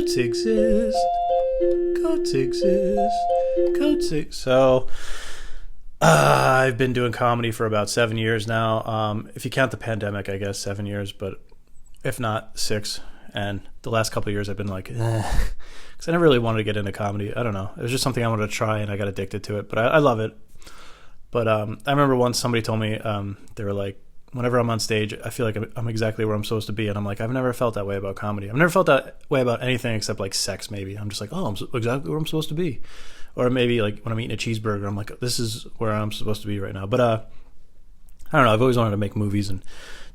Goats exist. Goats exist. Goats exist. So, I've been doing comedy for about 7 years now. If you count the pandemic, I guess 7 years, but if not, 6. And the last couple of years, I've been like, because I never really wanted to get into comedy. I don't know. It was just something I wanted to try, and I got addicted to it. But I love it. But I remember once somebody told me, they were like, whenever I'm on stage, I feel like I'm exactly where I'm supposed to be. And I'm like, I've never felt that way about comedy. I've never felt that way about anything except like sex, maybe. I'm just like, oh, I'm exactly where I'm supposed to be. Or maybe like when I'm eating a cheeseburger, I'm like, this is where I'm supposed to be right now. But I don't know. I've always wanted to make movies and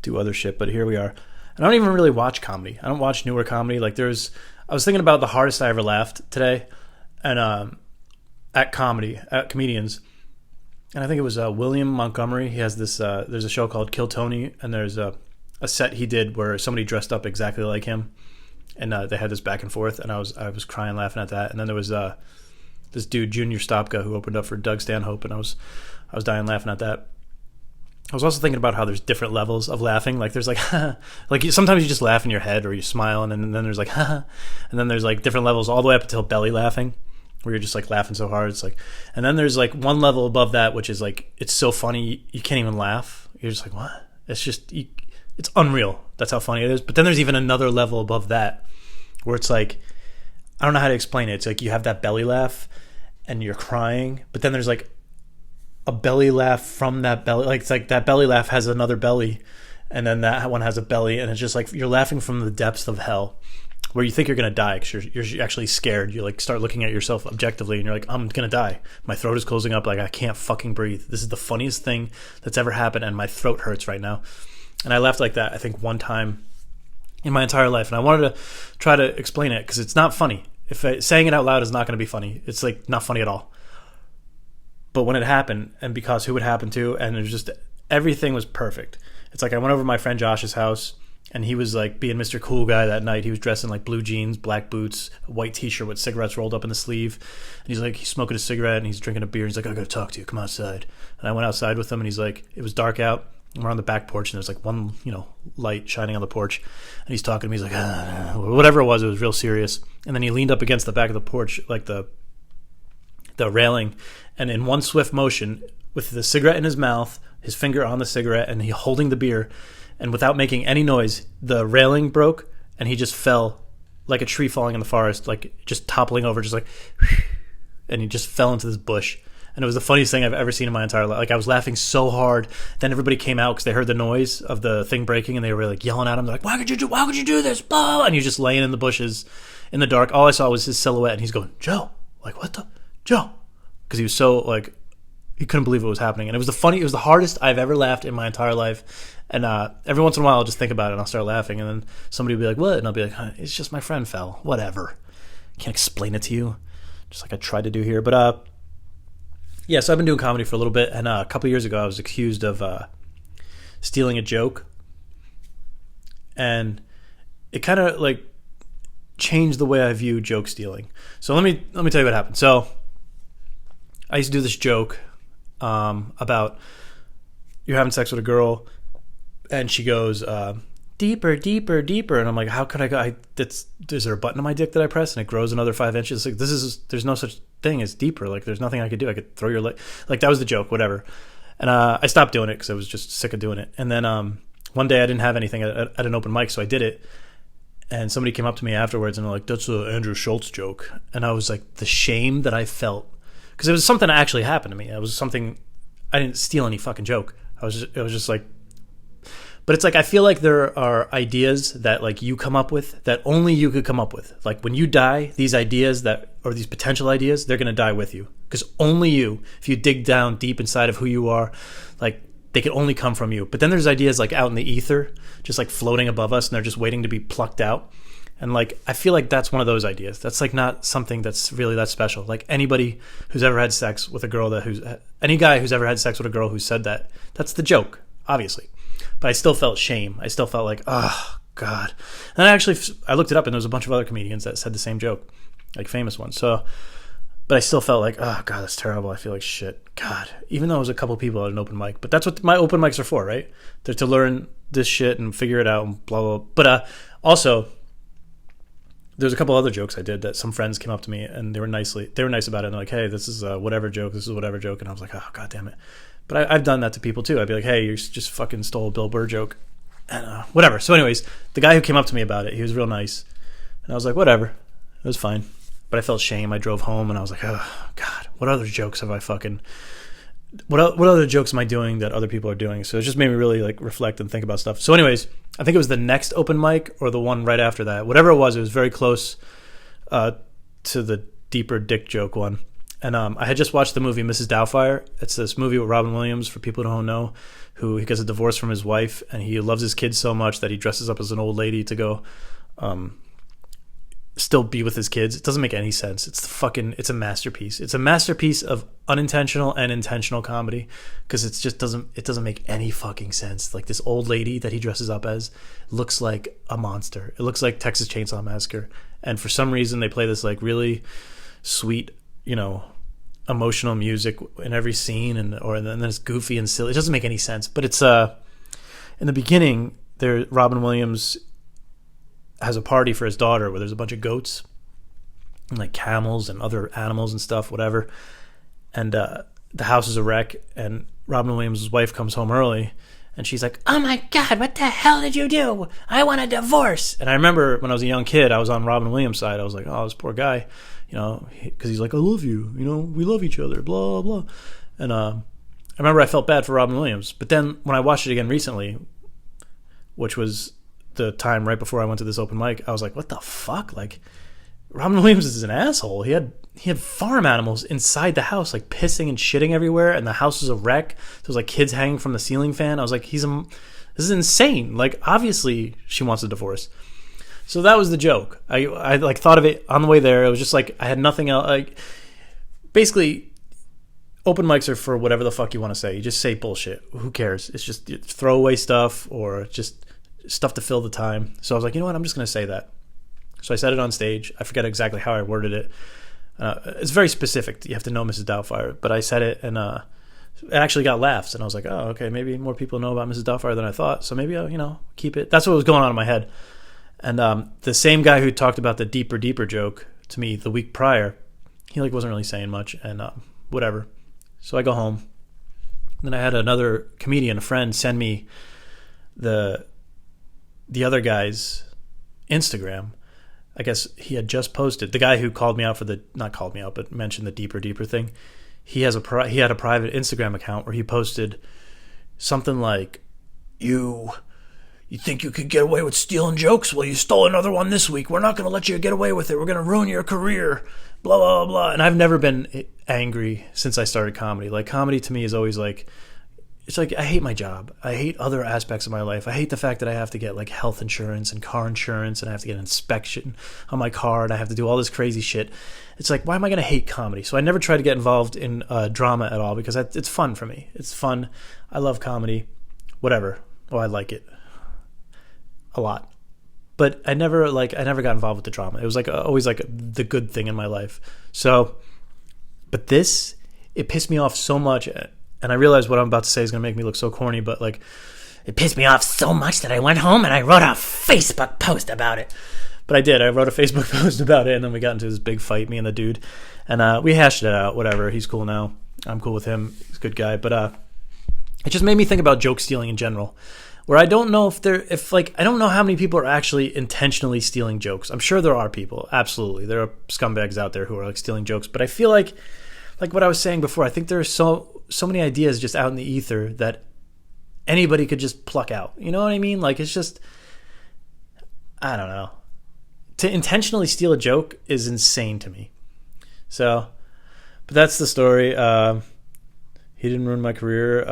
do other shit, but here we are. And I don't even really watch comedy. I don't watch newer comedy. Like I was thinking about the hardest I ever laughed today, and at comedians. And I think it was William Montgomery. He has this, there's a show called Kill Tony, and there's a set he did where somebody dressed up exactly like him, and they had this back and forth, and I was crying laughing at that. And then there was this dude, Junior Stopka, who opened up for Doug Stanhope, and I was dying laughing at that. I was also thinking about how there's different levels of laughing. Like there's like, like sometimes you just laugh in your head or you smile, and then there's like, and then there's like different levels all the way up until belly laughing, where you're just like laughing so hard. It's like, and then there's like one level above that, which is like, it's so funny, you can't even laugh. You're just like, what? It's just, it's unreal. That's how funny it is. But then there's even another level above that where it's like, I don't know how to explain it. It's like you have that belly laugh and you're crying, but then there's like a belly laugh from that belly. Like it's like that belly laugh has another belly, and then that one has a belly, and it's just like you're laughing from the depths of hell, where you think you're gonna die because you're actually scared. You like start looking at yourself objectively, and you're like, I'm gonna die. My throat is closing up. Like I can't fucking breathe. This is the funniest thing that's ever happened, and my throat hurts right now. And I laughed like that, I think, one time in my entire life, and I wanted to try to explain it because it's not funny. Saying it out loud is not going to be funny. It's like not funny at all. But when it happened, and because who it happened to, and it was just, everything was perfect. It's like I went over to my friend Josh's house, and he was like being Mr. Cool Guy that night. He was dressed in like blue jeans, black boots, a white t-shirt with cigarettes rolled up in the sleeve. And he's like, he's smoking a cigarette and he's drinking a beer. He's like, I gotta talk to you. Come outside. And I went outside with him, and he's like, it was dark out. And we're on the back porch, and there's like one, light shining on the porch. And he's talking to me. He's like, whatever it was real serious. And then he leaned up against the back of the porch, like the railing, and in one swift motion, with the cigarette in his mouth, his finger on the cigarette, and he holding the beer, and without making any noise, the railing broke, and he just fell like a tree falling in the forest, like just toppling over, just like, and he just fell into this bush. And it was the funniest thing I've ever seen in my entire life. Like I was laughing so hard. Then everybody came out because they heard the noise of the thing breaking, and they were like yelling at him. They're like, why could you do this? Blah! And he's just laying in the bushes in the dark. All I saw was his silhouette, and he's going, Joe, like, what the? Joe. Because he was so like, he couldn't believe it was happening. And it was the hardest I've ever laughed in my entire life. And every once in a while I'll just think about it and I'll start laughing, and then somebody will be like, what? And I'll be like, it's just my friend fell. Whatever. Can't explain it to you. Just like I tried to do here. But yeah, so I've been doing comedy for a little bit, and a couple years ago I was accused of stealing a joke. And it kind of like changed the way I view joke stealing. So let me tell you what happened. So I used to do this joke about you're having sex with a girl, and she goes, deeper, deeper, deeper. And I'm like, how could I go? Is there a button on my dick that I press and it grows another 5 inches? Like there's no such thing as deeper. Like there's nothing I could do. I could throw your leg. Like that was the joke, whatever. And I stopped doing it because I was just sick of doing it. And then one day I didn't have anything at an open mic, so I did it. And somebody came up to me afterwards and they're like, that's an Andrew Schultz joke. And I was like, the shame that I felt. Because it was something that actually happened to me. It was something, I didn't steal any fucking joke. It was just like, but it's like, I feel like there are ideas that like you come up with that only you could come up with. Like when you die, these ideas or these potential ideas, they're going to die with you. Because only you, if you dig down deep inside of who you are, like they can only come from you. But then there's ideas like out in the ether, just like floating above us, and they're just waiting to be plucked out. And like, I feel like that's one of those ideas. That's like not something that's really that special. Like anybody who's ever had sex with a girl any guy who's ever had sex with a girl who said that, that's the joke, obviously. But I still felt shame. I still felt like, oh God. And I looked it up, and there was a bunch of other comedians that said the same joke, like famous ones. So, but I still felt like, oh God, that's terrible. I feel like shit. God, even though it was a couple people at an open mic, but that's what my open mics are for, right? They're to learn this shit and figure it out and blah, blah, blah. But also, there's a couple other jokes I did that some friends came up to me and they were nice about it. And they're like, hey, this is a whatever joke. This is whatever joke. And I was like, oh, God damn it. But I've done that to people too. I'd be like, hey, you just fucking stole a Bill Burr joke. And whatever. So anyways, the guy who came up to me about it, he was real nice. And I was like, whatever. It was fine. But I felt shame. I drove home and I was like, oh, God, what other jokes have I fucking... What other jokes am I doing that other people are doing? So it just made me really like reflect and think about stuff. So anyways, I think it was the next open mic or the one right after that. Whatever it was very close to the deeper dick joke one. And I had just watched the movie Mrs. Doubtfire. It's this movie with Robin Williams, for people who don't know, who he gets a divorce from his wife, and he loves his kids so much that he dresses up as an old lady to go still be with his kids. It doesn't make any sense. It's a masterpiece. It's a masterpiece of unintentional and intentional comedy, because it doesn't make any fucking sense. Like, this old lady that he dresses up as looks like a monster. It looks like Texas Chainsaw Massacre. And for some reason they play this like really sweet, emotional music in every scene, and then it's goofy and silly. It doesn't make any sense. But it's in the beginning there, Robin Williams has a party for his daughter where there's a bunch of goats and like camels and other animals and stuff, whatever. And the house is a wreck, and Robin Williams' wife comes home early and she's like, oh my God, what the hell did you do? I want a divorce. And I remember when I was a young kid, I was on Robin Williams' side. I was like, oh, this poor guy, because he's like, I love you, we love each other, blah, blah. And I remember I felt bad for Robin Williams. But then when I watched it again recently, which was the time right before I went to this open mic, I was like, what the fuck? Like, Robin Williams is an asshole. He had farm animals inside the house, like pissing and shitting everywhere, and the house was a wreck. There was like kids hanging from the ceiling fan. I was like, this is insane. Like, obviously she wants a divorce. So that was the joke. I like thought of it on the way there. It was just like I had nothing else. Like, basically, open mics are for whatever the fuck you want to say. You just say bullshit. Who cares? It's just throwaway stuff or just stuff to fill the time. So I was like, you know what? I'm just going to say that. So I said it on stage. I forget exactly how I worded it. It's very specific. You have to know Mrs. Doubtfire. But I said it, and it actually got laughs. And I was like, oh, okay, maybe more people know about Mrs. Doubtfire than I thought. So maybe I'll, keep it. That's what was going on in my head. And the same guy who talked about the deeper joke to me the week prior, he like wasn't really saying much, and whatever. So I go home. Then I had another comedian, a friend, send me the other guy's Instagram. I guess he had just posted, the guy who called me out for not called me out, but mentioned the deeper thing. He had a private Instagram account where he posted something like, you think you could get away with stealing jokes? Well, you stole another one this week. We're not going to let you get away with it. We're going to ruin your career. Blah, blah, blah. And I've never been angry since I started comedy. Like, comedy to me is always like, it's like, I hate my job. I hate other aspects of my life. I hate the fact that I have to get like health insurance and car insurance, and I have to get an inspection on my car, and I have to do all this crazy shit. It's like, why am I going to hate comedy? So I never try to get involved in drama at all, because it's fun for me. It's fun. I love comedy. Whatever. Oh, I like it a lot. But I never got involved with the drama. It was like always like the good thing in my life. So, but this, it pissed me off so much. And I realize what I'm about to say is going to make me look so corny, but like, it pissed me off so much that I went home and I wrote a Facebook post about it. But I did. I wrote a Facebook post about it, and then we got into this big fight, me and the dude. And we hashed it out, whatever. He's cool now. I'm cool with him. He's a good guy. But it just made me think about joke stealing in general, where I don't know I don't know how many people are actually intentionally stealing jokes. I'm sure there are people. Absolutely. There are scumbags out there who are like stealing jokes. But I feel like what I was saying before, I think there are so many ideas just out in the ether that anybody could just pluck out. You know what I mean? Like, it's just, I don't know. To intentionally steal a joke is insane to me. So, but that's the story. He didn't ruin my career.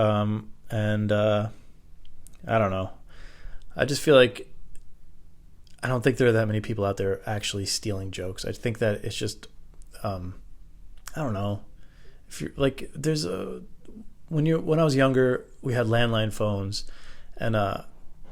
And I don't know. I just feel like I don't think there are that many people out there actually stealing jokes. I think that it's just, I don't know. If you're like, when I was younger, we had landline phones, and I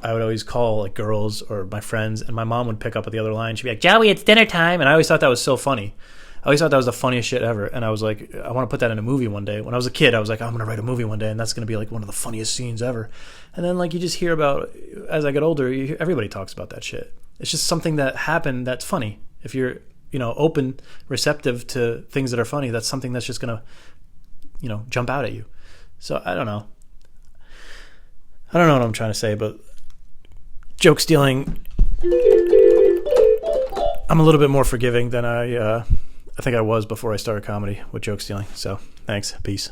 would always call like girls or my friends, and my mom would pick up at the other line. She'd be like, Joey, it's dinner time. And I always thought that was so funny. I always thought that was the funniest shit ever. And I was like, I want to put that in a movie one day. When I was a kid, I was like, I'm going to write a movie one day, and that's going to be like one of the funniest scenes ever. And then like you just hear about, as I get older, everybody talks about that shit. It's just something that happened that's funny. If you're, open, receptive to things that are funny, that's something that's just gonna, jump out at you. So I don't know. I don't know what I'm trying to say, but joke stealing, I'm a little bit more forgiving than I think I was before I started comedy with joke stealing. So thanks. Peace.